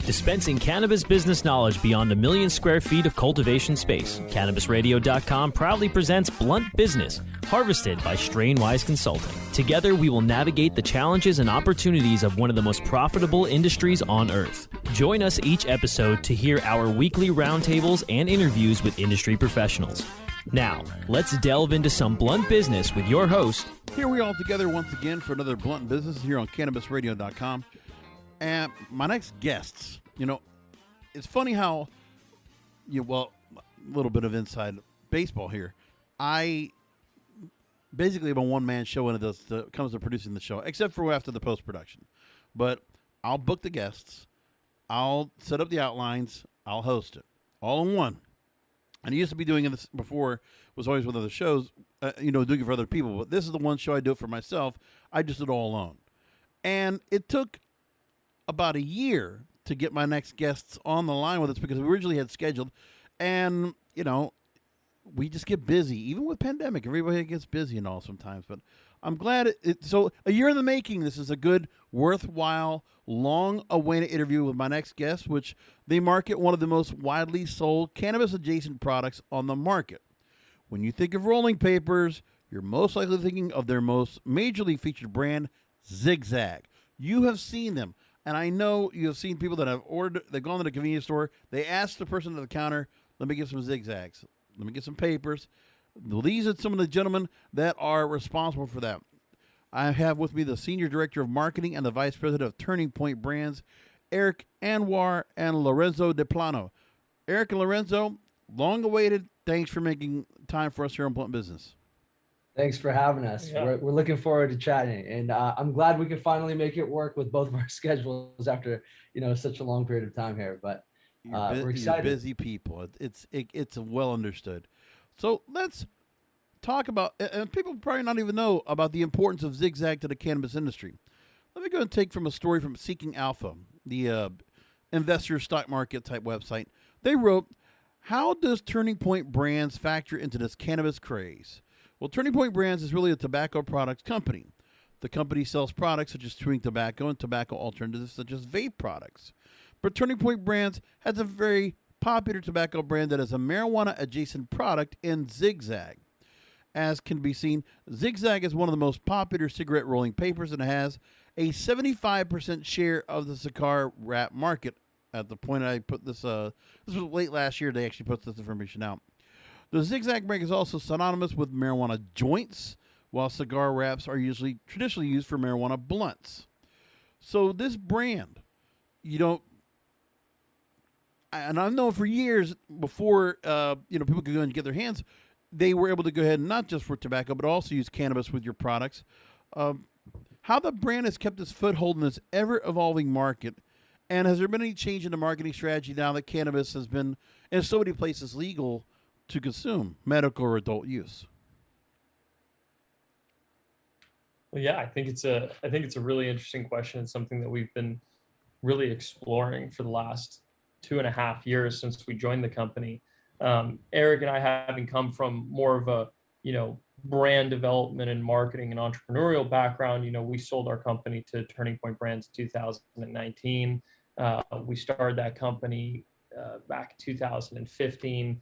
Dispensing cannabis business knowledge beyond 1 million square feet of cultivation space, CannabisRadio.com proudly presents Blunt Business, harvested by Strainwise Consulting. Together, we will navigate the challenges and opportunities of one of the most profitable industries on earth. Join us each episode to hear our weekly roundtables and interviews with industry professionals. Now, let's delve into some blunt business with your host. Here we all together once again for another Blunt Business here on CannabisRadio.com. And my next guests, it's funny how, a little bit of inside baseball here. I basically am a one-man show when it comes to producing the show, except for after the post-production. But I'll book the guests, I'll set up the outlines, I'll host it, all in one. And I used to be doing this before, was always with other shows, doing it for other people. But this is the one show I do it for myself. I just did it all alone. And it took about a year to get my next guests on the line with us because we originally had scheduled. And, we just get busy. Even with pandemic, everybody gets busy and all sometimes. But I'm glad so a year in the making, this is a good, worthwhile, long-awaited interview with my next guest, which they market one of the most widely sold cannabis-adjacent products on the market. When you think of rolling papers, you're most likely thinking of their most majorly featured brand, Zig-Zag. You have seen them. And I know you have seen people that have ordered, they've gone to the convenience store, they ask the person at the counter, let me get some Zig-Zags, let me get some papers. Well, these are some of the gentlemen that are responsible for that. I have with me the Senior Director of Marketing and the Vice President of Turning Point Brands, Eric Anwar and Lorenzo De Plano. Eric and Lorenzo, long awaited, thanks for making time for us here on Blunt Business. Thanks for having us. Yeah. We're looking forward to chatting, and I'm glad we can finally make it work with both of our schedules after such a long period of time here. But we're excited. You're busy people. It's well understood. So let's talk about, and people probably not even know about the importance of Zig-Zag to the cannabis industry. Let me go and take from a story from Seeking Alpha, the investor stock market type website. They wrote, "How does Turning Point Brands factor into this cannabis craze?" Well, Turning Point Brands is really a tobacco products company. The company sells products such as chewing tobacco and tobacco alternatives such as vape products. But Turning Point Brands has a very popular tobacco brand that is a marijuana-adjacent product in Zig-Zag. As can be seen, Zig-Zag is one of the most popular cigarette rolling papers and has a 75% share of the cigar wrap market. At the point I put this was late last year, they actually put this information out. The Zig-Zag brand is also synonymous with marijuana joints, while cigar wraps are traditionally used for marijuana blunts. So this brand, and I've known for years before, people could go and get their hands, they were able to go ahead and not just for tobacco, but also use cannabis with your products. How the brand has kept its foothold in this ever-evolving market, and has there been any change in the marketing strategy now that cannabis has been, in so many places, legal to consume, medical or adult use? Well, yeah, I think it's a really interesting question. It's something that we've been really exploring for the last 2.5 years since we joined the company. Eric and I, having come from more of a, brand development and marketing and entrepreneurial background, we sold our company to Turning Point Brands in 2019. We started that company back in 2015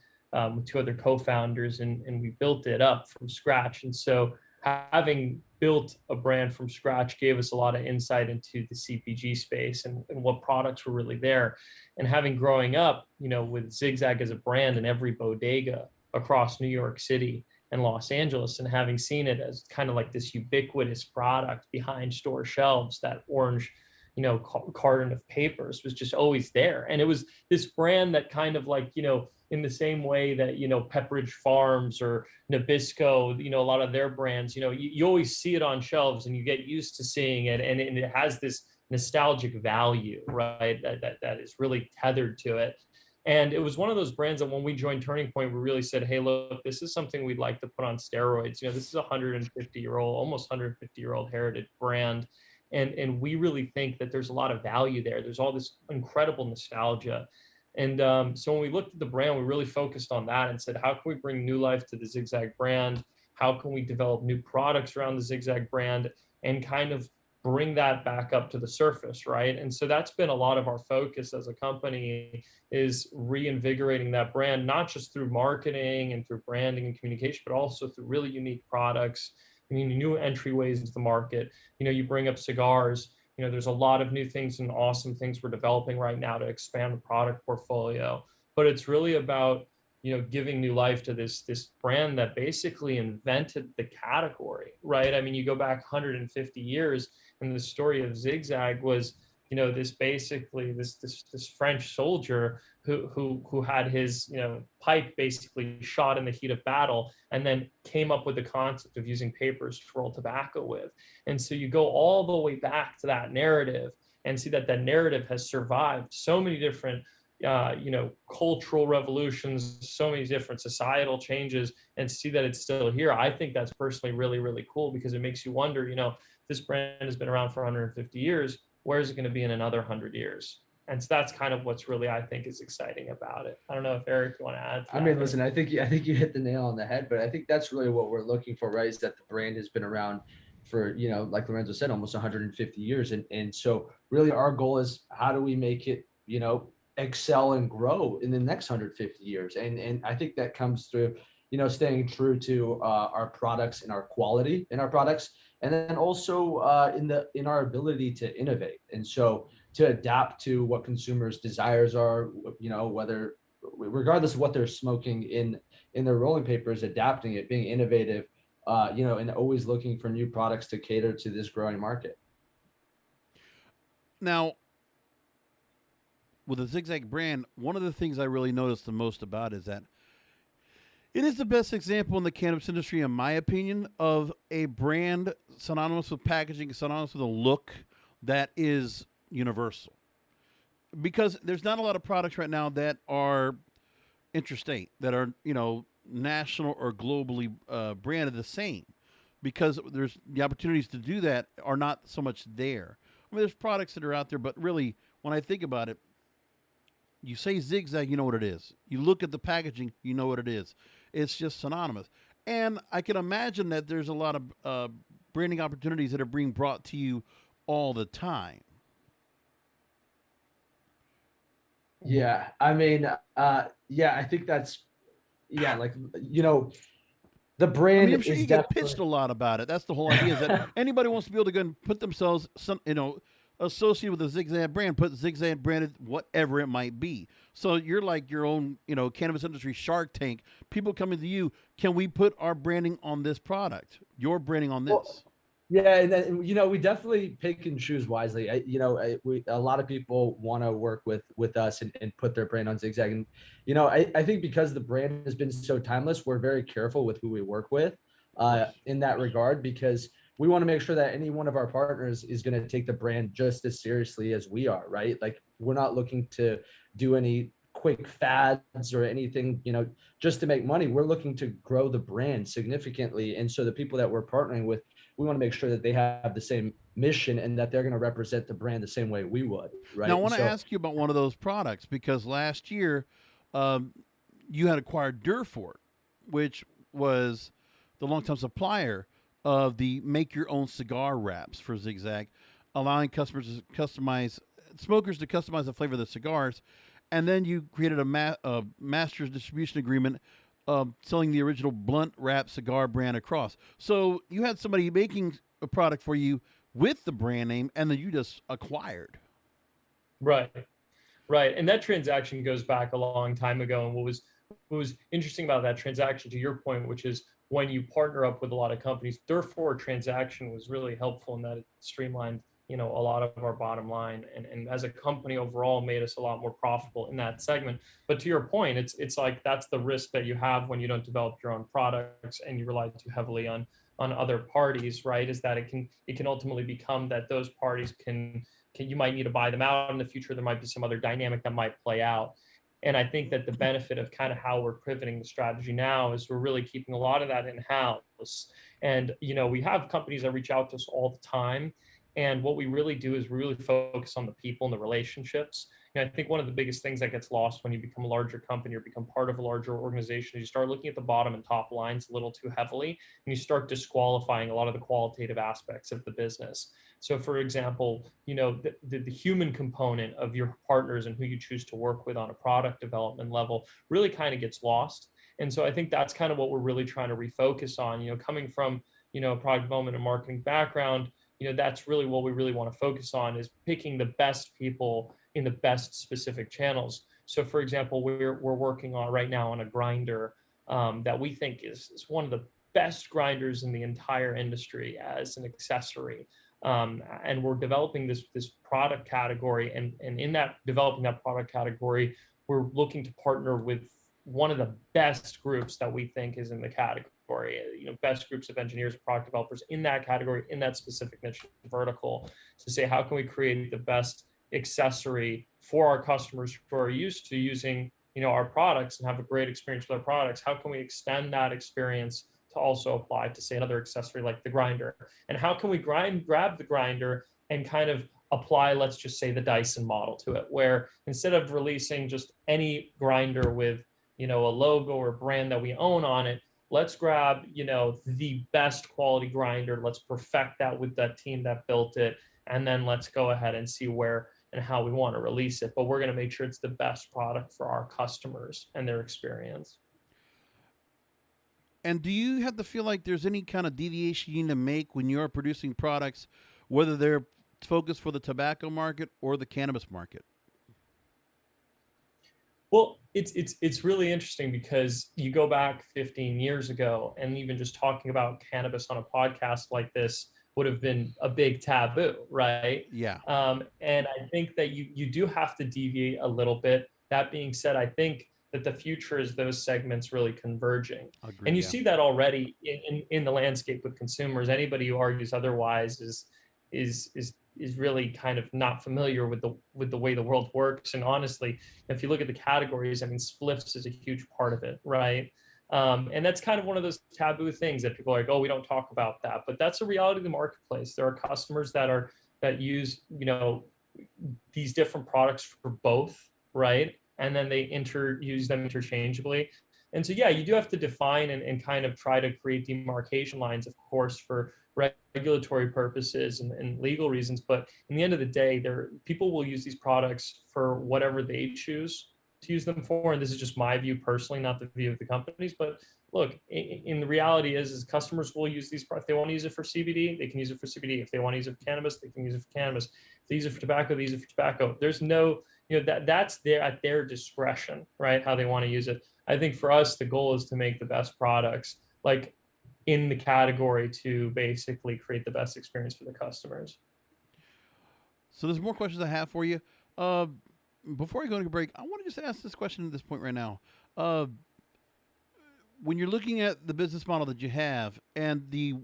with 2 other co-founders, and we built it up from scratch. And so having built a brand from scratch gave us a lot of insight into the CPG space and what products were really there. And having growing up, with Zig-Zag as a brand in every bodega across New York City and Los Angeles, and having seen it as kind of like this ubiquitous product behind store shelves, that orange, carton of papers was just always there. And it was this brand that kind of like, in the same way that, Pepperidge Farms or Nabisco, a lot of their brands, you always see it on shelves and you get used to seeing it. And it has this nostalgic value, right? That is really tethered to it. And it was one of those brands that when we joined Turning Point, we really said, hey, look, this is something we'd like to put on steroids. This is a 150-year-old, almost 150-year-old heritage brand. And we really think that there's a lot of value there. There's all this incredible nostalgia. And so when we looked at the brand, we really focused on that and said, how can we bring new life to the Zig-Zag brand? How can we develop new products around the Zig-Zag brand and kind of bring that back up to the surface, right? And so that's been a lot of our focus as a company, is reinvigorating that brand, not just through marketing and through branding and communication, but also through really unique products, I mean, new entryways into the market. You bring up cigars. There's a lot of new things and awesome things we're developing right now to expand the product portfolio. But it's really about, giving new life to this brand that basically invented the category, right? I mean, you go back 150 years, and the story of Zig-Zag was, this basically this French soldier who had his pipe basically shot in the heat of battle, and then came up with the concept of using papers to roll tobacco with. And so you go all the way back to that narrative and see that narrative has survived so many different cultural revolutions, so many different societal changes, and see that it's still here. I think that's personally really, really cool, because it makes you wonder, this brand has been around for 150 years. Where is it going to be in another 100 years? And so that's kind of what's really, I think, is exciting about it. I don't know if Eric, you want to add to that? I mean, listen, I think you hit the nail on the head, but I think that's really what we're looking for, right? Is that the brand has been around for, like Lorenzo said, almost 150 years. And so really our goal is, how do we make it, excel and grow in the next 150 years? And I think that comes through, staying true to our products and our quality in our products, and then also in our ability to innovate. And so to adapt to what consumers' desires are, whether, regardless of what they're smoking in their rolling papers, adapting it, being innovative, and always looking for new products to cater to this growing market. Now, with the Zig-Zag brand, one of the things I really noticed the most about is that it is the best example in the cannabis industry, in my opinion, of a brand synonymous with packaging, synonymous with a look that is universal. Because there's not a lot of products right now that are interstate, that are, national or globally branded the same. Because there's the opportunities to do that are not so much there. I mean, there's products that are out there, but really, when I think about it, you say Zig-Zag, you know what it is. You look at the packaging, you know what it is. It's just synonymous. And I can imagine that there's a lot of branding opportunities that are being brought to you all the time. Yeah, I mean, I think that's, like, the brand. I mean, I'm sure you get pitched a lot about it. That's the whole idea, is that anybody wants to be able to go and put themselves, associated with a Zig-Zag brand, put Zig-Zag branded whatever it might be. So you're like your own, cannabis industry Shark Tank. People coming to you, can we put our branding on this product? Your branding on this? Well, yeah, and then, we definitely pick and choose wisely. A lot of people want to work with us and put their brand on Zig-Zag. And, I think because the brand has been so timeless, we're very careful with who we work with in that regard, because we want to make sure that any one of our partners is going to take the brand just as seriously as we are, right? Like, we're not looking to do any quick fads or anything, just to make money. We're looking to grow the brand significantly. And so the people that we're partnering with, we want to make sure that they have the same mission and that they're going to represent the brand the same way we would, right? Now, I want to ask you about one of those products, because last year you had acquired Durfort, which was the longtime supplier of the make your own cigar wraps for Zig-Zag, allowing smokers to customize the flavor of the cigars. And then you created a master's distribution agreement selling the original blunt wrap cigar brand across. So you had somebody making a product for you with the brand name, and then you just acquired. Right. And that transaction goes back a long time ago. And what was interesting about that transaction, to your point, which is when you partner up with a lot of companies, Durfort transaction was really helpful in that it streamlined, a lot of our bottom line, and as a company overall made us a lot more profitable in that segment. But to your point, it's like, that's the risk that you have when you don't develop your own products and you rely too heavily on other parties, right? Is that it can ultimately become that those parties can you might need to buy them out in the future. There might be some other dynamic that might play out. And I think that the benefit of kind of how we're pivoting the strategy now is we're really keeping a lot of that in-house. And, we have companies that reach out to us all the time. And what we really do is we really focus on the people and the relationships. And I think one of the biggest things that gets lost when you become a larger company or become part of a larger organization is you start looking at the bottom and top lines a little too heavily, and you start disqualifying a lot of the qualitative aspects of the business. So for example, the human component of your partners and who you choose to work with on a product development level really kind of gets lost. And so I think that's kind of what we're really trying to refocus on, coming from, a product development and marketing background, that's really what we really want to focus on, is picking the best people in the best specific channels. So for example, we're working on right now on a grinder that we think is one of the best grinders in the entire industry as an accessory. And we're developing this product category, and in that developing that product category, we're looking to partner with one of the best groups that we think is in the category, best groups of engineers, product developers in that category, in that specific niche vertical, to say, how can we create the best accessory for our customers who are used to using, our products and have a great experience with our products? How can we extend that experience to also apply to, say, another accessory like the grinder? And how can we grab the grinder and kind of apply, let's just say, the Dyson model to it, where instead of releasing just any grinder with, a logo or brand that we own on it, let's grab, the best quality grinder. Let's perfect that with that team that built it. And then let's go ahead and see where and how we want to release it. But we're going to make sure it's the best product for our customers and their experience. And do you have to feel like there's any kind of deviation you need to make when you're producing products, whether they're focused for the tobacco market or the cannabis market? Well, it's really interesting, because you go back 15 years ago, and even just talking about cannabis on a podcast like this would have been a big taboo, right? Yeah. And I think that you do have to deviate a little bit. That being said, I think that the future is those segments really converging. Agreed, And you yeah. see that already in the landscape with consumers. Anybody who argues otherwise is really kind of not familiar with the way the world works. And honestly, if you look at the categories, I mean, spliffs is a huge part of it, right? And that's kind of one of those taboo things that people are like, oh, we don't talk about that. But that's a reality of the marketplace. There are customers that use, these different products for both, right? And then they use them interchangeably. And so, yeah, you do have to define and kind of try to create demarcation lines, of course, for regulatory purposes and legal reasons. But in the end of the day, people will use these products for whatever they choose to use them for. And this is just my view personally, not the view of the companies. But look, in the reality is customers will use these products. If they want to use it for CBD, they can use it for CBD. If they want to use it for cannabis, they can use it for cannabis. If they use it for tobacco, they use it for tobacco. There's no, that's at their discretion, right? How they want to use it. I think for us, the goal is to make the best products, like in the category, to basically create the best experience for the customers. So there's more questions I have for you. Before I go to a break, I want to just ask this question at this point right now. When you're looking at the business model that you have and the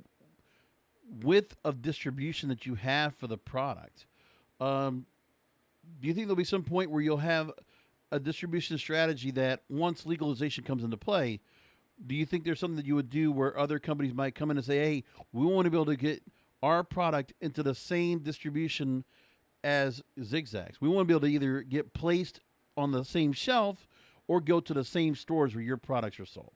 width of distribution that you have for the product, do you think there'll be some point where you'll have a distribution strategy that once legalization comes into play, do you think there's something that you would do where other companies might come in and say, hey, we want to be able to get our product into the same distribution as Zig-Zags? We want to be able to either get placed on the same shelf or go to the same stores where your products are sold.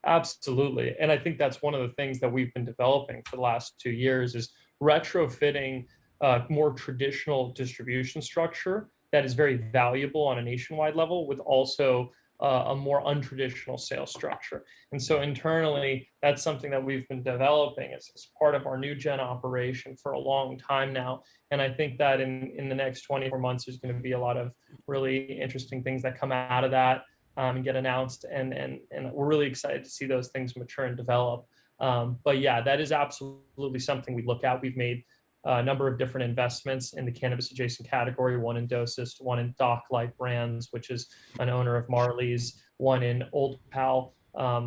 Absolutely. And I think that's one of the things that we've been developing for the last 2 years, is retrofitting a more traditional distribution structure that is very valuable on a nationwide level with also a more untraditional sales structure. And so internally, that's something that we've been developing as part of our new gen operation for a long time now. And I think that in the next 24 months, there's going to be a lot of really interesting things that come out of that and get announced. And we're really excited to see those things mature and develop. But yeah, that is absolutely something we look at. We've made a number of different investments in the cannabis adjacent category, one in Dosist, one in Doc Light Brands, which is an owner of Marley's, one in Old Pal,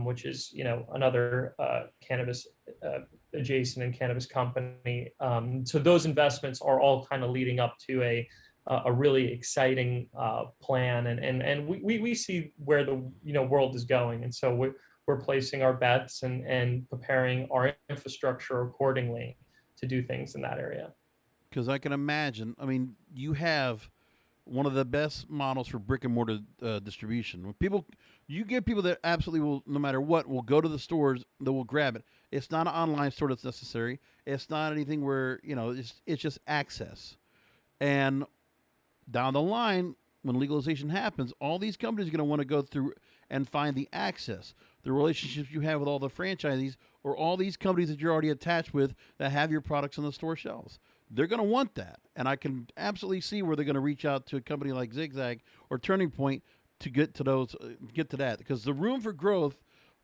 which is, another cannabis adjacent and cannabis company. So those investments are all kind of leading up to a really exciting plan. And we see where the world is going. And so we're placing our bets and preparing our infrastructure accordingly to do things in that area. Because I can imagine, you have one of the best models for brick and mortar distribution. When you get people that absolutely will, no matter what, will go to the stores, that will grab it. It's not an online store that's necessary. It's not anything where, it's just access. And down the line, when legalization happens, all these companies are going to want to go through and find the access, the relationships you have with all the franchisees or all these companies that you're already attached with that have your products on the store shelves. They're going to want that. And I can absolutely see where they're going to reach out to a company like Zig-Zag or Turning Point to get to that. Because the room for growth,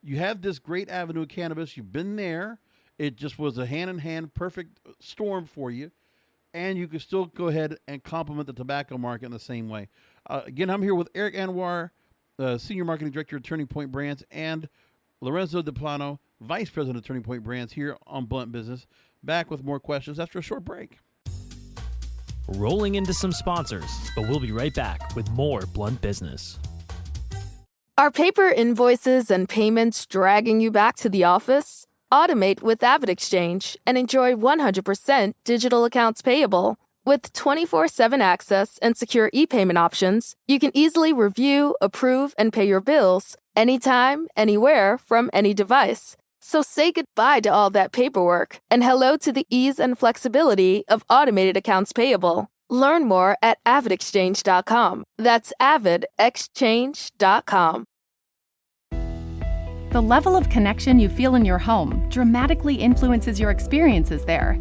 you have this great avenue of cannabis. You've been there. It just was a hand-in-hand perfect storm for you. And you can still go ahead and complement the tobacco market in the same way. Again, I'm here with Eric Anwar, Senior Marketing Director of Turning Point Brands, and Lorenzo De Plano, Vice President of Turning Point Brands, here on Blunt Business. Back with more questions after a short break. Rolling into some sponsors, but we'll be right back with more Blunt Business. Are paper invoices and payments dragging you back to the office? Automate with AvidXchange and enjoy 100% digital accounts payable. With 24/7 access and secure e-payment options, you can easily review, approve, and pay your bills anytime, anywhere, from any device. So say goodbye to all that paperwork and hello to the ease and flexibility of automated accounts payable. Learn more at avidexchange.com. That's avidexchange.com. The level of connection you feel in your home dramatically influences your experiences there.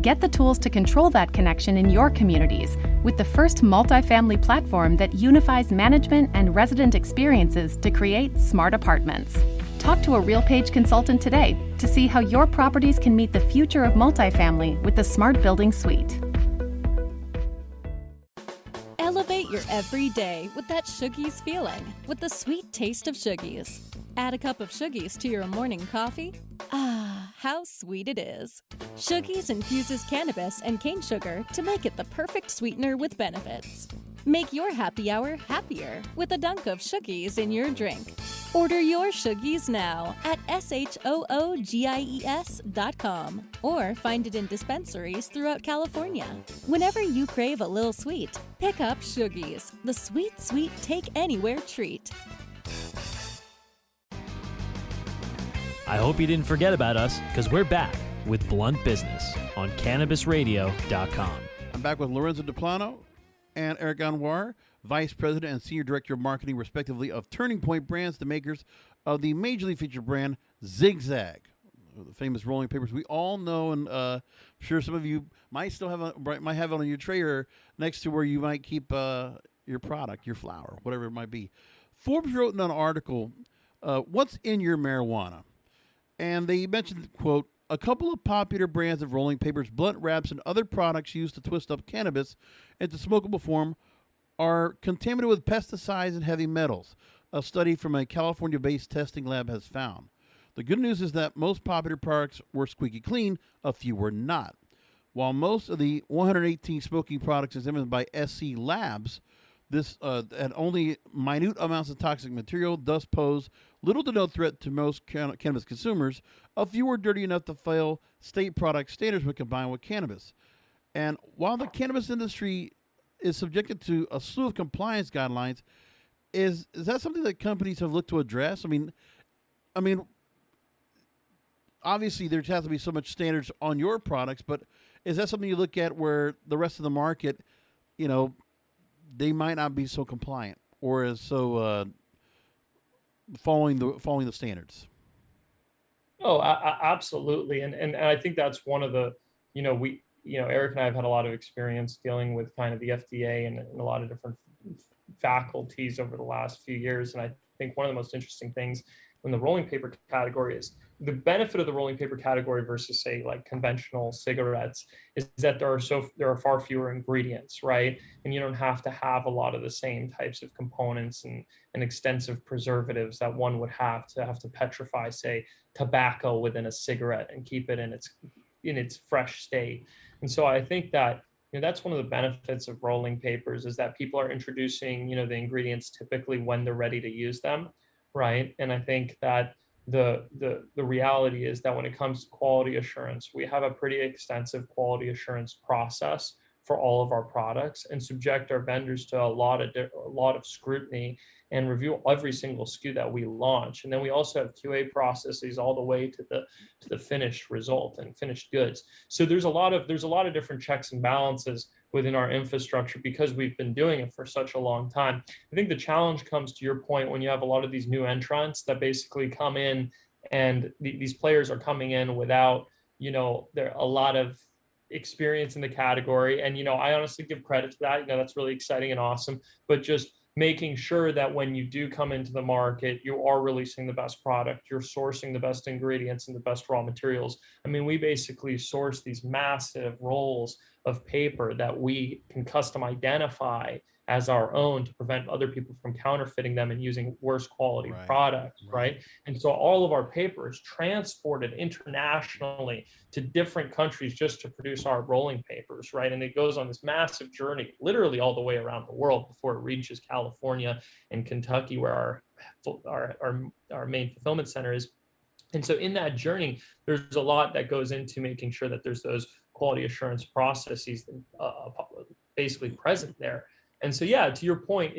Get the tools to control that connection in your communities with the first multifamily platform that unifies management and resident experiences to create smart apartments. Talk to a RealPage consultant today to see how your properties can meet the future of multifamily with the Smart Building Suite. Elevate your everyday with that Shuggies feeling, with the sweet taste of Shuggies. Add a cup of Shuggies to your morning coffee. Ah, how sweet it is. Shuggies infuses cannabis and cane sugar to make it the perfect sweetener with benefits. Make your happy hour happier with a dunk of Shuggies in your drink. Order your Shuggies now at SHOOGIES.com or find it in dispensaries throughout California. Whenever you crave a little sweet, pick up Shuggies, the sweet, sweet take-anywhere treat. I hope you didn't forget about us, because we're back with Blunt Business on CannabisRadio.com. I'm back with Lorenzo De Plano and Eric Anwar, Vice President and Senior Director of Marketing, respectively, of Turning Point Brands, the makers of the majorly featured brand Zig-Zag, the famous rolling papers we all know, and I'm sure some of you might still have might have it on your tray or next to where you might keep your product, your flower, whatever it might be. Forbes wrote in an article, "What's in your marijuana?" And they mentioned, quote, "A couple of popular brands of rolling papers, blunt wraps, and other products used to twist up cannabis into smokable form are contaminated with pesticides and heavy metals, a study from a California-based testing lab has found. The good news is that most popular products were squeaky clean, a few were not. While most of the 118 smoking products examined by SC Labs, this had only minute amounts of toxic material, thus pose little to no threat to most cannabis consumers. A few were dirty enough to fail state product standards when combined with cannabis. And while the cannabis industry is subjected to a slew of compliance guidelines, is that something that companies have looked to address? I mean, obviously there has to be so much standards on your products, but is that something you look at where the rest of the market, they might not be so compliant or as so following the standards? Oh, absolutely. And I think that's one of the, Eric and I have had a lot of experience dealing with kind of the FDA and a lot of different faculties over the last few years. And I think one of the most interesting things in the rolling paper category is the benefit of the rolling paper category versus, say, like conventional cigarettes is that there are far fewer ingredients, right? And you don't have to have a lot of the same types of components and extensive preservatives that one would have to petrify, say, tobacco within a cigarette and keep it in its fresh state. And so I think that that's one of the benefits of rolling papers is that people are introducing the ingredients typically when they're ready to use them, right? And I think that the reality is that when it comes to quality assurance, we have a pretty extensive quality assurance process for all of our products and subject our vendors to a lot of scrutiny and review every single SKU that we launch. And then we also have QA processes all the way to the finished result and finished goods. So there's a lot of different checks and balances within our infrastructure because we've been doing it for such a long time. I think the challenge comes to your point when you have a lot of these new entrants that basically come in, and these players are coming in without, there a lot of experience in the category. And, I honestly give credit to that. That's really exciting and awesome, but just making sure that when you do come into the market, you are releasing the best product, you're sourcing the best ingredients and the best raw materials. I mean, we basically source these massive rolls of paper that we can custom identify as our own to prevent other people from counterfeiting them and using worse quality products, right? And so all of our paper is transported internationally to different countries just to produce our rolling papers, right? And it goes on this massive journey, literally all the way around the world before it reaches California and Kentucky, where our main fulfillment center is. And so in that journey, there's a lot that goes into making sure that there's those quality assurance processes basically present there. And so, yeah, to your point,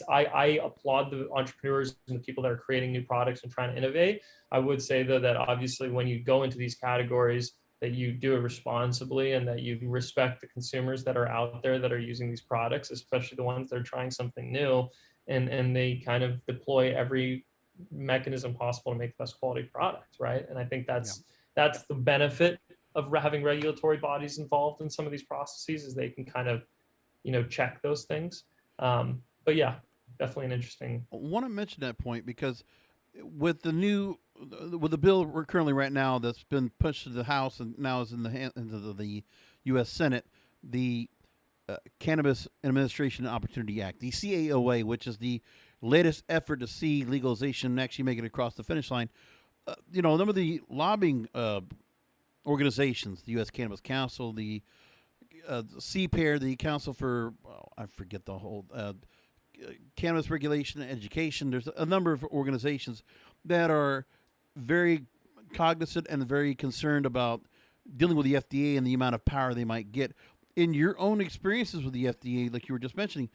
I applaud the entrepreneurs and the people that are creating new products and trying to innovate. I would say, though, that obviously when you go into these categories, that you do it responsibly and that you respect the consumers that are out there that are using these products, especially the ones that are trying something new, and they kind of deploy every mechanism possible to make the best quality product, right? And I think that's the benefit of having regulatory bodies involved in some of these processes, is they can kind of check those things. But yeah, definitely an interesting. I want to mention that point because with the bill we're currently right now that's been pushed to the House and now is in the hands of the U.S. Senate, the Cannabis Administration and Opportunity Act, the CAOA, which is the latest effort to see legalization actually make it across the finish line. Some of the lobbying organizations, the U.S. Cannabis Council, the CPAIR, the Council for, I forget the whole, Cannabis Regulation and Education. There's a number of organizations that are very cognizant and very concerned about dealing with the FDA and the amount of power they might get. In your own experiences with the FDA, like you were just mentioning,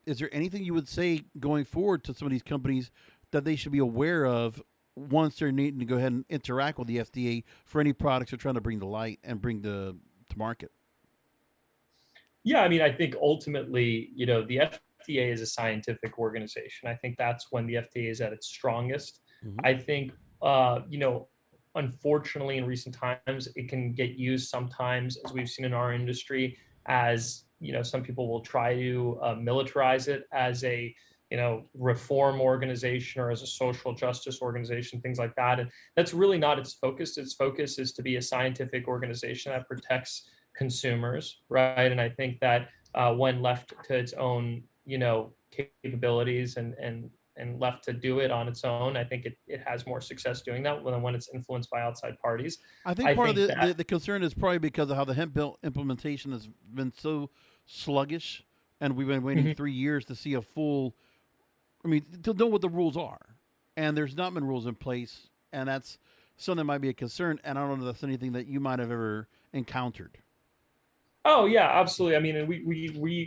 is there anything you would say going forward to some of these companies that they should be aware of once they're needing to go ahead and interact with the FDA for any products they're trying to bring to light and bring to market? Yeah, I mean, I think ultimately, the FDA is a scientific organization. I think that's when the FDA is at its strongest. Mm-hmm. I think, unfortunately, in recent times, it can get used sometimes, as we've seen in our industry, as, some people will try to militarize it as a, reform organization or as a social justice organization, things like that. And that's really not its focus. Its focus is to be a scientific organization that protects consumers, right? And I think that when left to its own, capabilities and left to do it on its own, I think it has more success doing that than when it's influenced by outside parties. I think part of the concern is probably because of how the hemp bill implementation has been so sluggish, and we've been waiting 3 years to see a full, to know what the rules are. And there's not been rules in place, and that's something that might be a concern. And I don't know if that's anything that you might have ever encountered. Oh yeah, absolutely. I mean, and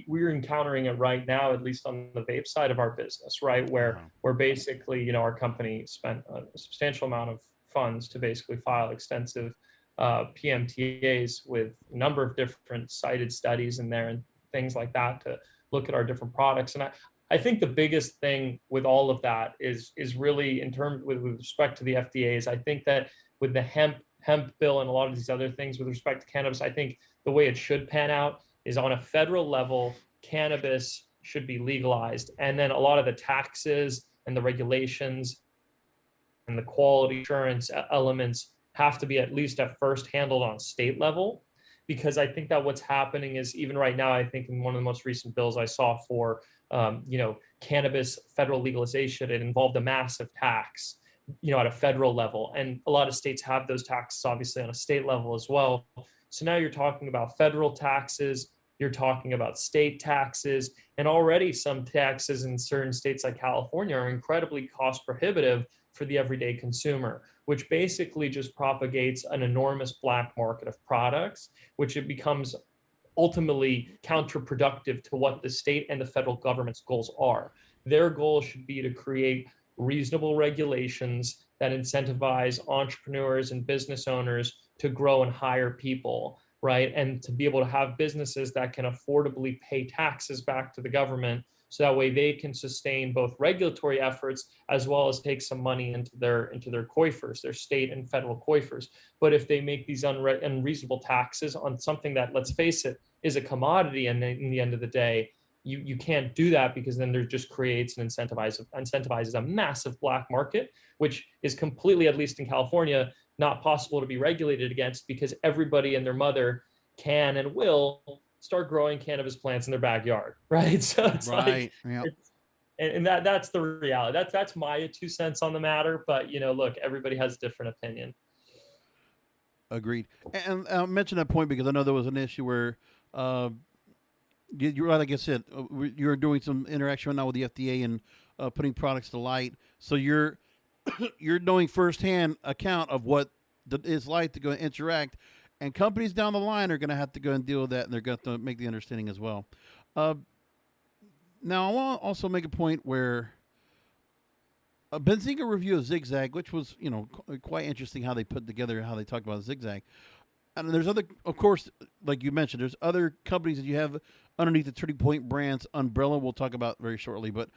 we're encountering it right now, at least on the vape side of our business, right? Where basically, our company spent a substantial amount of funds to basically file extensive PMTAs with a number of different cited studies in there and things like that to look at our different products. And I think the biggest thing with all of that is really in terms with respect to the FDA is I think that with the hemp bill and a lot of these other things with respect to cannabis, I think the way it should pan out is on a federal level, cannabis should be legalized. And then a lot of the taxes and the regulations and the quality assurance elements have to be at least at first handled on state level. Because I think that what's happening is even right now, I think in one of the most recent bills I saw for, cannabis federal legalization, it involved a massive tax, at a federal level. And a lot of states have those taxes obviously on a state level as well. So now you're talking about federal taxes, you're talking about state taxes, and already some taxes in certain states like California are incredibly cost prohibitive for the everyday consumer, which basically just propagates an enormous black market of products, which it becomes ultimately counterproductive to what the state and the federal government's goals are. Their goal should be to create reasonable regulations that incentivize entrepreneurs and business owners to grow and hire people, right? And to be able to have businesses that can affordably pay taxes back to the government, so that way they can sustain both regulatory efforts as well as take some money into their coifers, their state and federal coifers. But if they make these unreasonable taxes on something that, let's face it, is a commodity, and in the end of the day, you can't do that, because then there just creates and incentivizes a massive black market, which is completely, at least in California, not possible to be regulated against, because everybody and their mother can and will start growing cannabis plants in their backyard, right? So it's right. like, yeah. and that's the reality. That's my 2 cents on the matter. But look, everybody has a different opinion. Agreed. And I mentioned that point because I know there was an issue where you're right. Like I said, you're doing some interaction right now with the FDA and putting products to light. So you're knowing firsthand account of what it's like to go and interact. And companies down the line are going to have to go and deal with that, and they're going to have to make the understanding as well. Now, I want to also make a point where a Benzinga review of Zig-Zag, which was, quite interesting how they put together, how they talked about Zig-Zag. And there's other, of course, like you mentioned, there's other companies that you have underneath the Turning Point Brands umbrella we'll talk about very shortly. But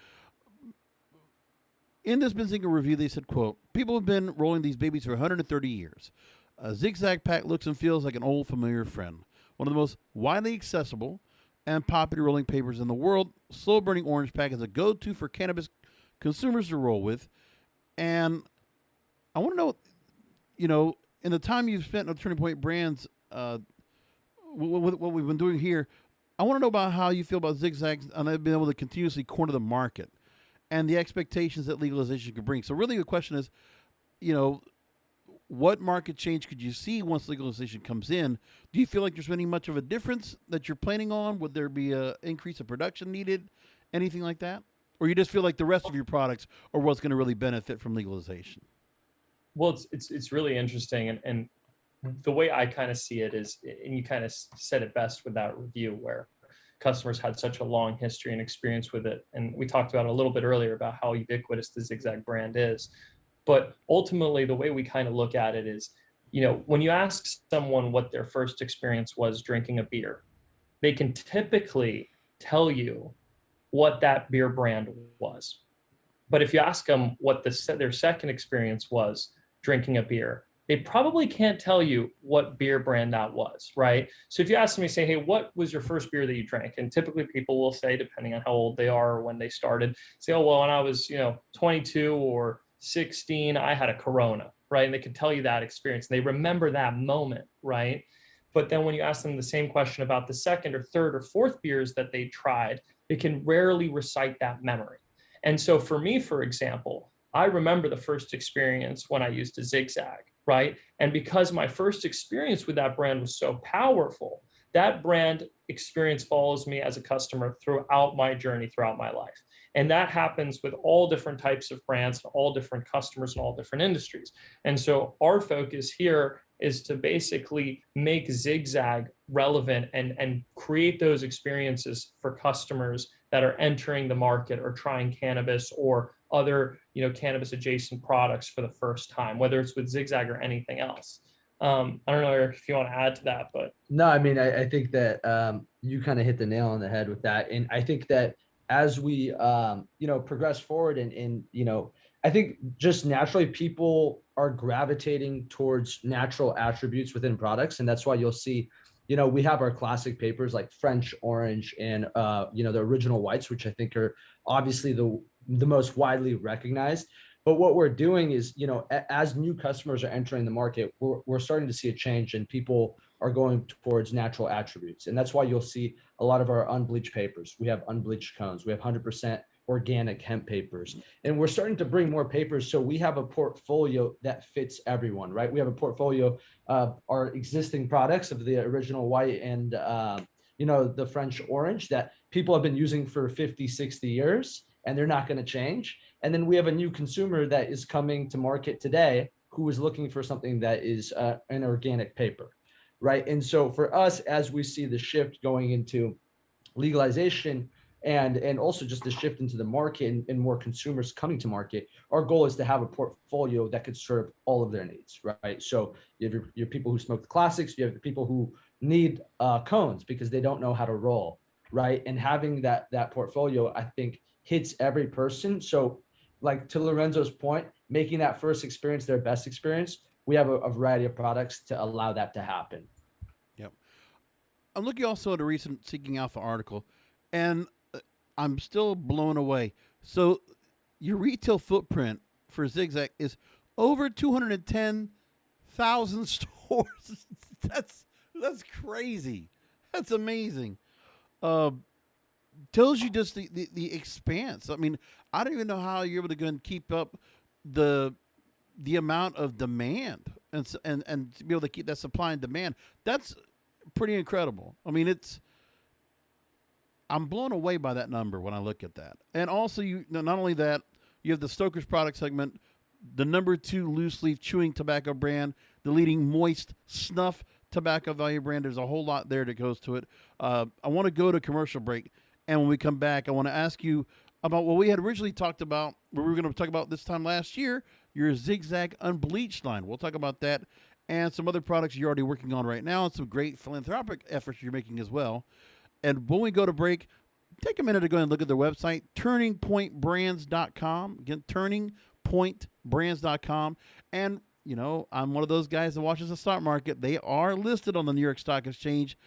in this Benzinga review, they said, quote, "People have been rolling these babies for 130 years. A Zig-Zag pack looks and feels like an old familiar friend. One of the most widely accessible and popular rolling papers in the world, slow-burning orange pack is a go-to for cannabis consumers to roll with." And I want to know, in the time you've spent on Turning Point Brands, what we've been doing here, I want to know about how you feel about Zig-Zag and they've been able to continuously corner the market and the expectations that legalization could bring. So really the question is, what market change could you see once legalization comes in? Do you feel like there's any much of a difference that you're planning on? Would there be an increase of production needed? Anything like that? Or you just feel like the rest of your products are what's going to really benefit from legalization? Well, it's really interesting. And the way I kind of see it is, and you kind of said it best with that review, where customers had such a long history and experience with it. And we talked about it a little bit earlier about how ubiquitous the Zig-Zag brand is. But ultimately, the way we kind of look at it is, when you ask someone what their first experience was drinking a beer, they can typically tell you what that beer brand was. But if you ask them what their second experience was drinking a beer, they probably can't tell you what beer brand that was, right? So if you ask them, you say, "Hey, what was your first beer that you drank?" And typically people will say, depending on how old they are or when they started, say, "Oh, well, when I was, 22 or 16, I had a Corona," right? And they can tell you that experience. They remember that moment, right? But then when you ask them the same question about the second or third or fourth beers that they tried, they can rarely recite that memory. And so for me, for example, I remember the first experience when I used a Zig-Zag, right? And because my first experience with that brand was so powerful, that brand experience follows me as a customer throughout my journey, throughout my life. And that happens with all different types of brands, all different customers, and all different industries. And so our focus here is to basically make Zig-Zag relevant and create those experiences for customers that are entering the market or trying cannabis or other, cannabis adjacent products for the first time, whether it's with Zig-Zag or anything else. I don't know, Eric, if you want to add to that, but no, I mean, I think that you kind of hit the nail on the head with that. And I think that as we, progress forward and, I think just naturally people are gravitating towards natural attributes within products. And that's why you'll see, we have our classic papers like French Orange and, the original whites, which I think are obviously the most widely recognized. But what we're doing is, as new customers are entering the market, we're starting to see a change and people are going towards natural attributes. And that's why you'll see a lot of our unbleached papers. We have unbleached cones. We have 100% organic hemp papers. And we're starting to bring more papers. So we have a portfolio that fits everyone, right? We have a portfolio of our existing products of the original white and, the French Orange that people have been using for 50, 60 years, and they're not going to change. And then we have a new consumer that is coming to market today who is looking for something that is an organic paper. right? And so for us, as we see the shift going into legalization and also just the shift into the market and more consumers coming to market, our goal is to have a portfolio that could serve all of their needs, right? So you have your people who smoke the classics, you have the people who need cones because they don't know how to roll, right? And having that portfolio, I think, hits every person. So like to Lorenzo's point, making that first experience their best experience, we have a variety of products to allow that to happen. Yep. I'm looking also at a recent Seeking Alpha article, and I'm still blown away. So your retail footprint for Zig-Zag is over 210,000 stores. That's crazy. That's amazing. Tells you just the expanse. I mean, I don't even know how you're able to go and keep up the amount of demand and to be able to keep that supply and demand. That's pretty incredible. I mean, I'm blown away by that number when I look at that. And also, not only that, you have the Stoker's product segment, the number 2 loose leaf chewing tobacco brand, the leading moist snuff tobacco value brand. There's a whole lot there that goes to it. I want to go to commercial break, and when we come back, I want to ask you about what we had originally talked about, what we were going to talk about this time last year, your Zig-Zag unbleached line. We'll talk about that and some other products you're already working on right now and some great philanthropic efforts you're making as well. And when we go to break, take a minute to go and look at their website, turningpointbrands.com. Again, turningpointbrands.com. And, I'm one of those guys that watches the stock market. They are listed on the New York Stock Exchange,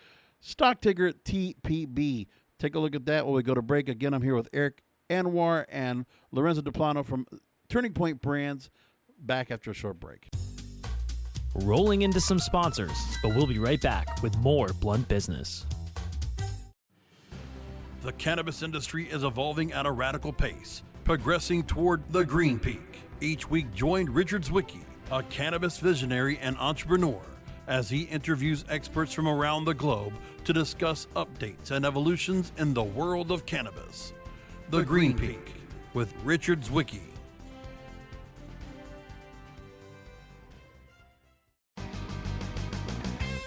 stock ticker TPB. Take a look at that when we go to break. Again, I'm here with Eric Anwar and Lorenzo De Plano from Turning Point Brands, back after a short break. Rolling into some sponsors, but we'll be right back with more Blunt Business. The cannabis industry is evolving at a radical pace, progressing toward the green peak. Each week, join Richard Zwicky, a cannabis visionary and entrepreneur, as he interviews experts from around the globe to discuss updates and evolutions in the world of cannabis. The Green Peak with Richard Zwicky.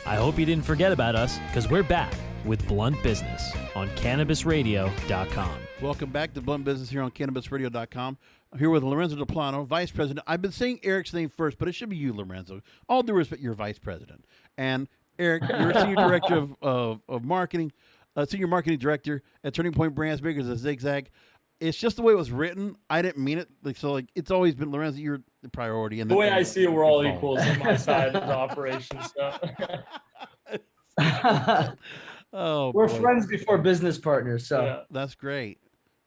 I hope you didn't forget about us, because we're back with Blunt Business on cannabisradio.com. Welcome back to Blunt Business here on cannabisradio.com. I'm here with Lorenzo De Plano, Vice President. I've been saying Eric's name first, but it should be you, Lorenzo. All due respect, you're Vice President. And Eric, you're Senior Director of Marketing, Senior Marketing Director at Turning Point Brands, makers of Zig-Zag. It's just the way it was written. I didn't mean it. It's always been, Lorenzo, you're the priority. And the way I see it, we're all equals on my side of the operation stuff. We're friends before business partners, so yeah. That's great.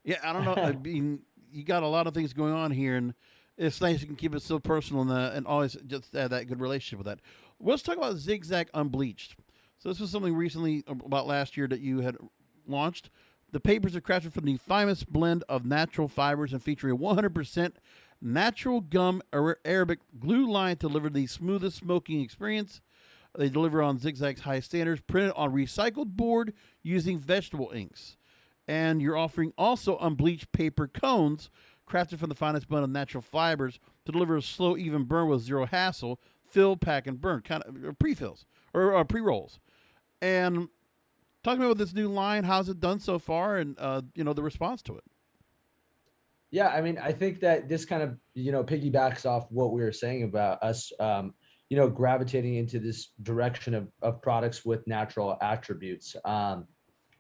Yeah, I don't know. I mean, you got a lot of things going on here, and it's nice you can keep it so personal and always just have that good relationship with that. Let's talk about Zig-Zag Unbleached. So this was something recently about last year that you had launched. The papers are crafted from the finest blend of natural fibers and featuring a 100% natural gum Arabic glue line to deliver the smoothest smoking experience. They deliver on Zig-Zag's high standards, printed on recycled board using vegetable inks. And you're offering also unbleached paper cones crafted from the finest blend of natural fibers to deliver a slow, even burn with zero hassle, fill, pack, and burn, kind of pre-fills or pre-rolls. And talk to me about this new line. How's it done so far, and the response to it? Yeah, I mean, I think that this kind of piggybacks off what we were saying about us, gravitating into this direction of products with natural attributes.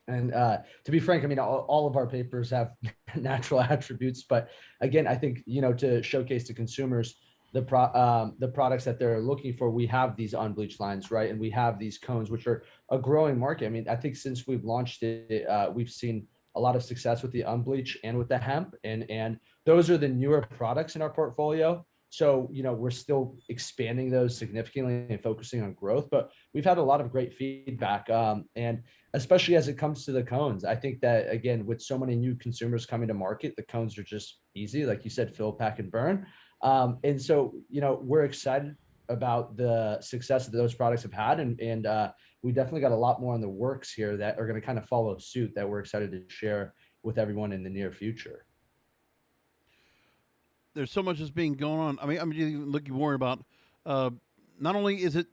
And to be frank, I mean, all of our papers have natural attributes, but again, I think to showcase to consumers the products that they're looking for, we have these unbleached lines, right? And we have these cones, which are a growing market. I mean, I think since we've launched it, we've seen a lot of success with the unbleached and with the hemp, and those are the newer products in our portfolio. So, we're still expanding those significantly and focusing on growth, but we've had a lot of great feedback. And especially as it comes to the cones, I think that, again, with so many new consumers coming to market, the cones are just easy. Like you said, fill, pack, and burn. And so, we're excited about the success that those products have had. And we definitely got a lot more in the works here that are going to kind of follow suit that we're excited to share with everyone in the near future. There's so much that's being going on. I mean, I'm looking more about not only is it,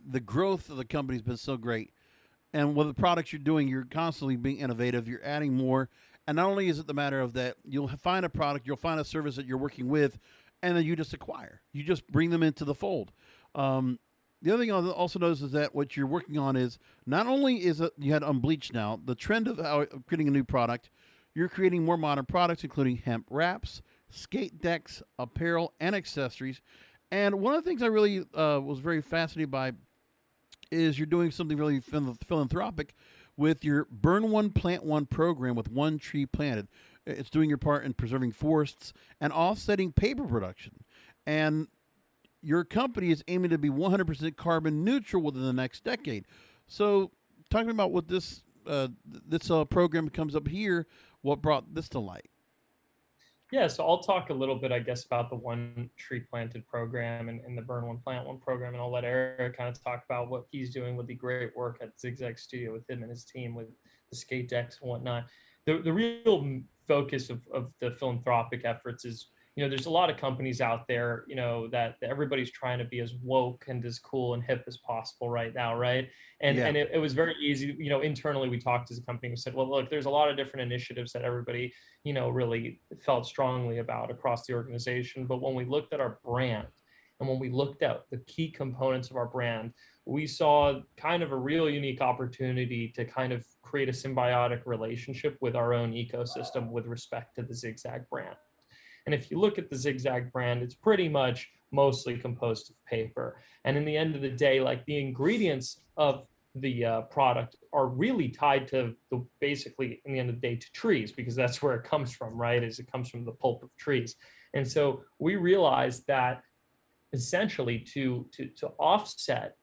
the growth of the company has been so great. And with the products you're doing, you're constantly being innovative. You're adding more. And not only is it the matter of that, you'll find a product, you'll find a service that you're working with, and then you just acquire. You just bring them into the fold. The other thing I also notice is that what you're working on is not only is it, you had Unbleached now, the trend of creating a new product, you're creating more modern products, including hemp wraps, skate decks, apparel, and accessories. And one of the things I really was very fascinated by is you're doing something really philanthropic with your Burn One, Plant One program with one tree planted. It's doing your part in preserving forests and offsetting paper production. And your company is aiming to be 100% carbon neutral within the next decade. So talking about what this program comes up here, what brought this to light? Yeah, so I'll talk a little bit, I guess, about the One Tree Planted program and the Burn One, Plant One program, and I'll let Eric kind of talk about what he's doing with the great work at Zig-Zag Studio with him and his team with the skate decks and whatnot. The real focus of the philanthropic efforts is, there's a lot of companies out there, that everybody's trying to be as woke and as cool and hip as possible right now, right? And it was very easy, internally we talked as a company, we said, well, look, there's a lot of different initiatives that everybody, really felt strongly about across the organization. But when we looked at our brand and when we looked at the key components of our brand, we saw kind of a real unique opportunity to kind of create a symbiotic relationship with our own ecosystem with respect to the Zig-Zag brand. And if you look at the Zig-Zag brand, it's pretty much mostly composed of paper. And in the end of the day, like the ingredients of the product are really tied to basically, in the end of the day, to trees, because that's where it comes from, right? Is it comes from the pulp of trees. And so we realized that essentially to offset,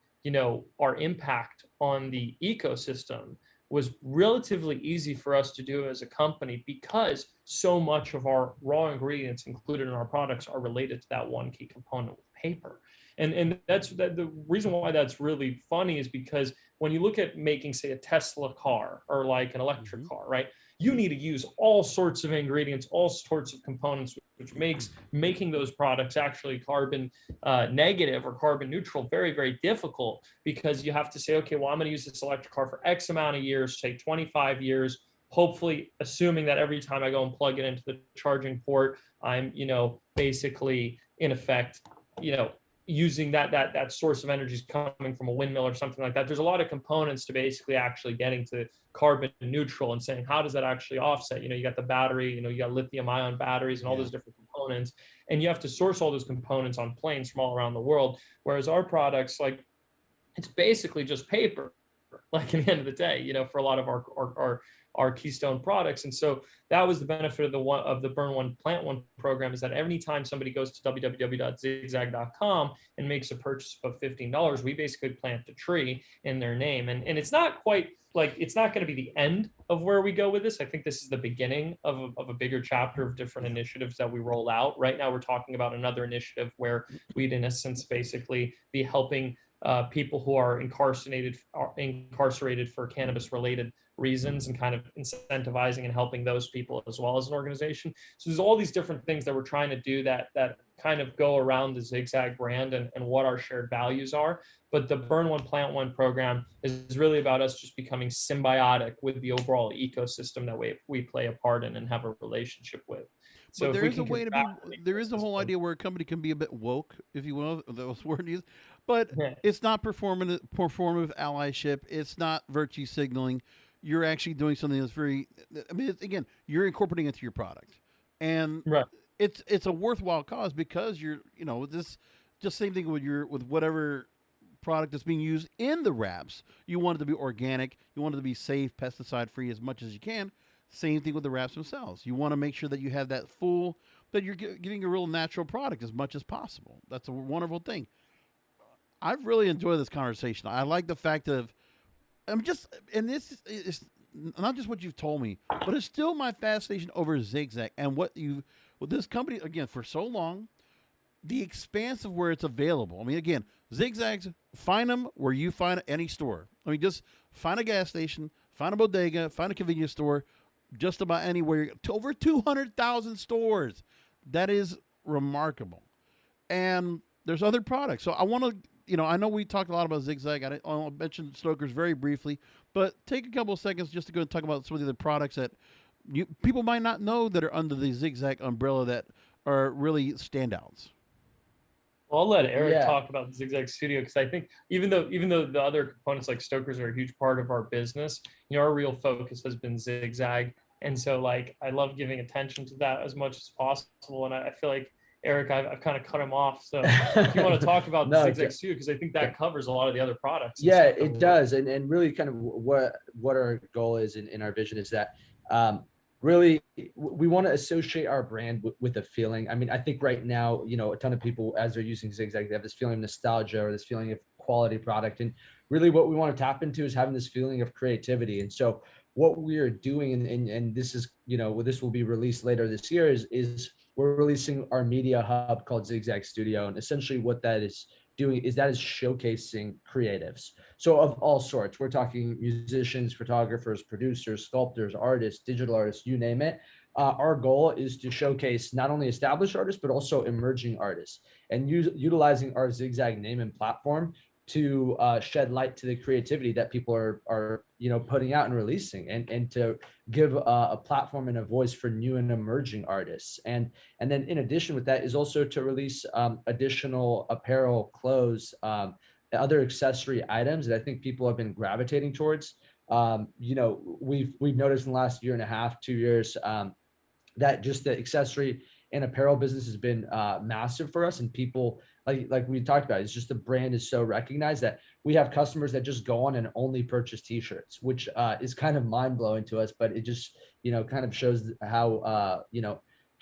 our impact on the ecosystem was relatively easy for us to do as a company, because so much of our raw ingredients included in our products are related to that one key component with paper. And that's the reason why that's really funny is because when you look at making, say, a Tesla car or like an electric car, right? You need to use all sorts of ingredients, all sorts of components, which makes making those products actually carbon negative or carbon neutral very, very difficult, because you have to say, okay, well, I'm going to use this electric car for X amount of years, say 25 years, hopefully assuming that every time I go and plug it into the charging port, I'm, basically in effect, using that source of energy is coming from a windmill or something like that. There's a lot of components to basically actually getting to carbon neutral and saying, how does that actually offset? You got the battery, you got lithium ion batteries and all those different components. And you have to source all those components on planes from all around the world. Whereas our products, like, it's basically just paper, like in the end of the day, for a lot of our keystone products. And so that was the benefit of the Burn One, Plant One program, is that anytime somebody goes to www.zigzag.com and makes a purchase of $15, we basically plant a tree in their name. And it's not quite like, it's not going to be the end of where we go with this. I think this is the beginning of a bigger chapter of different initiatives that we roll out. Right now, we're talking about another initiative where we'd, in essence, basically be helping people who are incarcerated for cannabis-related reasons, and kind of incentivizing and helping those people as well as an organization. So there's all these different things that we're trying to do that kind of go around the Zig-Zag brand and what our shared values are. But the Burn One, Plant One program is really about us just becoming symbiotic with the overall ecosystem that we play a part in and have a relationship with. So but there is a way to be. There is a whole idea where a company can be a bit woke, if you will, those words used, but it's not performative allyship. It's not virtue signaling. You're actually doing something that's very. I mean, again, you're incorporating it into your product, and it's a worthwhile cause, because you're, this just same thing with whatever product that's being used in the wraps. You want it to be organic. You want it to be safe, pesticide free as much as you can. Same thing with the wraps themselves. You want to make sure that you have that that you're getting a real natural product as much as possible. That's a wonderful thing. I've really enjoyed this conversation. I like the fact of, and this is not just what you've told me, but it's still my fascination over Zig-Zag and with this company, again, for so long, the expanse of where it's available. I mean, again, Zig-Zags, find them where you find any store. I mean, just find a gas station, find a bodega, find a convenience store, just about anywhere. To over 200,000 stores. That is remarkable. And there's other products. So I want to I know we talked a lot about Zig-Zag. I'll mention Stoker's very briefly, but take a couple of seconds just to go and talk about some of the other products that people might not know that are under the Zig-Zag umbrella that are really standouts. Well, I'll let Eric Yeah. talk about the Zig-Zag Studio, because I think even though the other components like Stoker's are a huge part of our business, our real focus has been Zig-Zag. And so like I love giving attention to that as much as possible. And I feel like Eric, I've kind of cut him off. So if you want to talk about the Zig-Zag Studio, because I think that covers a lot of the other products. Yeah, it does. And really kind of what our goal is in our vision is that really we want to associate our brand with a feeling. I mean, I think right now, a ton of people, as they're using Zig-Zag, they have this feeling of nostalgia or this feeling of quality product. And really what we want to tap into is having this feeling of creativity. And so what we are doing, and this is, this will be released later this year, is we're releasing our media hub called Zig-Zag Studio. And essentially what that is doing is showcasing creatives. So of all sorts, we're talking musicians, photographers, producers, sculptors, artists, digital artists, you name it. Our goal is to showcase not only established artists, but also emerging artists, and utilizing our Zig-Zag name and platform to shed light to the creativity that people are putting out and releasing, and to give a platform and a voice for new and emerging artists. And then in addition with that is also to release additional apparel, clothes, other accessory items that I think people have been gravitating towards. We've noticed in the last year and a half, 2 years, that just the accessory and apparel business has been massive for us, and people like we talked about, it's just the brand is so recognized that we have customers that just go on and only purchase t-shirts, which is kind of mind blowing to us, but it just kind of shows how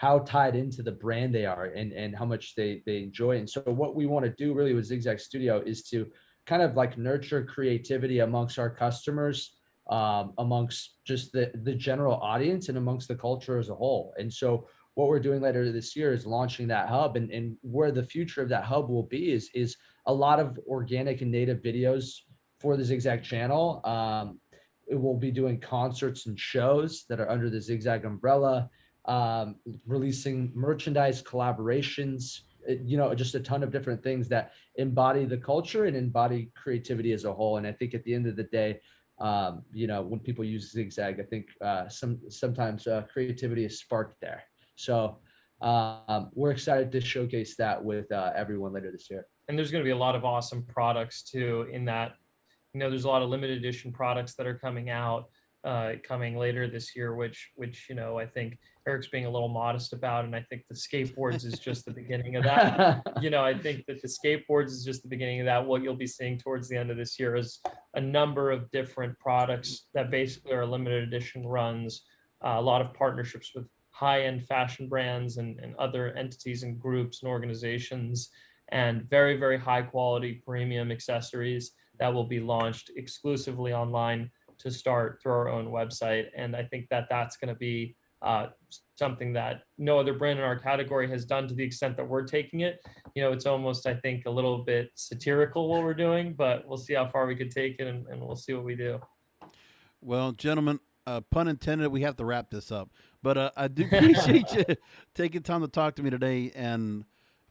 how tied into the brand they are, and how much they enjoy. And so what we want to do really with Zig-Zag Studio is to kind of like nurture creativity amongst our customers, amongst just the general audience, and amongst the culture as a whole. And so what we're doing later this year is launching that hub, and where the future of that hub will be is a lot of organic and native videos for the Zig-Zag channel. It will be doing concerts and shows that are under the Zig-Zag umbrella, releasing merchandise, collaborations, just a ton of different things that embody the culture and embody creativity as a whole. And I think at the end of the day, when people use Zig-Zag, I think sometimes creativity is sparked there. So we're excited to showcase that with everyone later this year. And there's going to be a lot of awesome products too in that. There's a lot of limited edition products that are coming out, coming later this year, which I think Eric's being a little modest about, and I think the skateboards is just the beginning of that. I think that the skateboards is just the beginning of that. What you'll be seeing towards the end of this year is a number of different products that basically are limited edition runs, a lot of partnerships with high-end fashion brands and other entities and groups and organizations, and very, very high quality premium accessories that will be launched exclusively online to start through our own website. And I think that that's going to be something that no other brand in our category has done to the extent that we're taking it. It's almost, I think, a little bit satirical what we're doing, but we'll see how far we could take it, and we'll see what we do. Well, gentlemen, pun intended, we have to wrap this up. But I do appreciate you taking time to talk to me today, and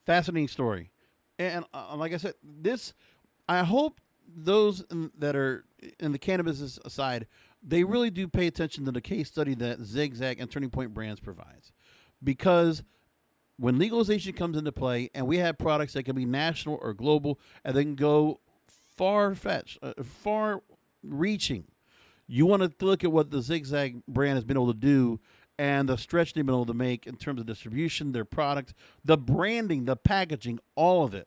fascinating story. And like I said, I hope those that are in the cannabis side, they really do pay attention to the case study that Zig-Zag and Turning Point Brands provides. Because when legalization comes into play and we have products that can be national or global and they can go far-fetched, far-reaching, you want to look at what the Zig-Zag brand has been able to do and the stretch they've been able to make in terms of distribution, their product, the branding, the packaging, all of it.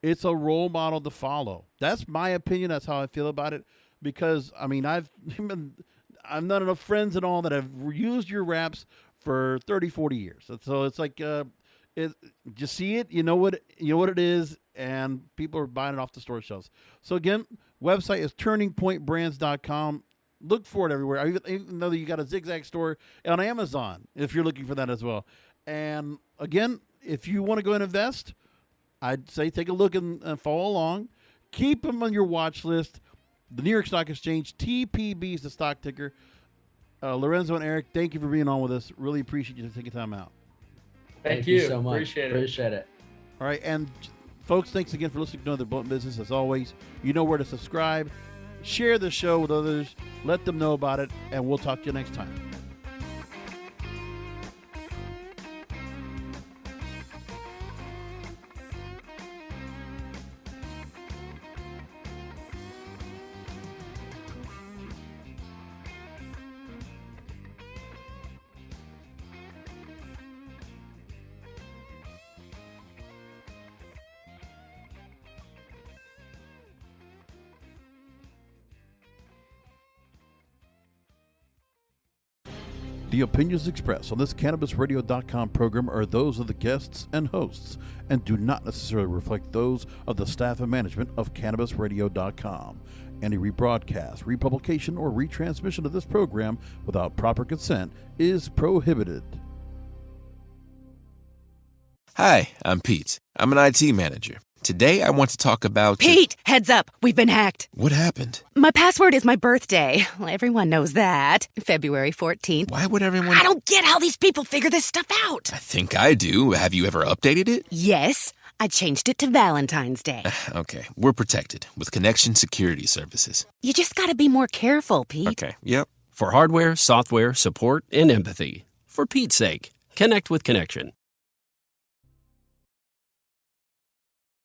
It's a role model to follow. That's my opinion. That's how I feel about it. Because, I mean, I've not enough friends and all that have used your wraps for 30, 40 years. So it's like, just see it, you know what it is, and people are buying it off the store shelves. So again, website is turningpointbrands.com. Look for it everywhere. Even though you got a Zig-Zag store on Amazon, if you're looking for that as well. And again, if you want to go and invest, I'd say take a look and follow along. Keep them on your watch list. The New York Stock Exchange, TPB is the stock ticker. Lorenzo and Eric, thank you for being on with us. Really appreciate you taking time out. Thank you so much. Appreciate it. Appreciate it. All right, and Folks, thanks again for listening to Another Blunt Business. As always, you know where to subscribe. Share the show with others. Let them know about it, and we'll talk to you next time. The opinions expressed on this CannabisRadio.com program are those of the guests and hosts and do not necessarily reflect those of the staff and management of CannabisRadio.com. Any rebroadcast, republication, or retransmission of this program without proper consent is prohibited. Hi, I'm Pete. I'm an IT manager. Today, I want to talk about... Pete, heads up. We've been hacked. What happened? My password is my birthday. Well, everyone knows that. February 14th. Why would everyone... I don't get how these people figure this stuff out. I think I do. Have you ever updated it? Yes. I changed it to Valentine's Day. Okay, we're protected with Connection Security Services. You just gotta be more careful, Pete. Okay, yep. For hardware, software, support, and empathy. For Pete's sake, connect with Connection.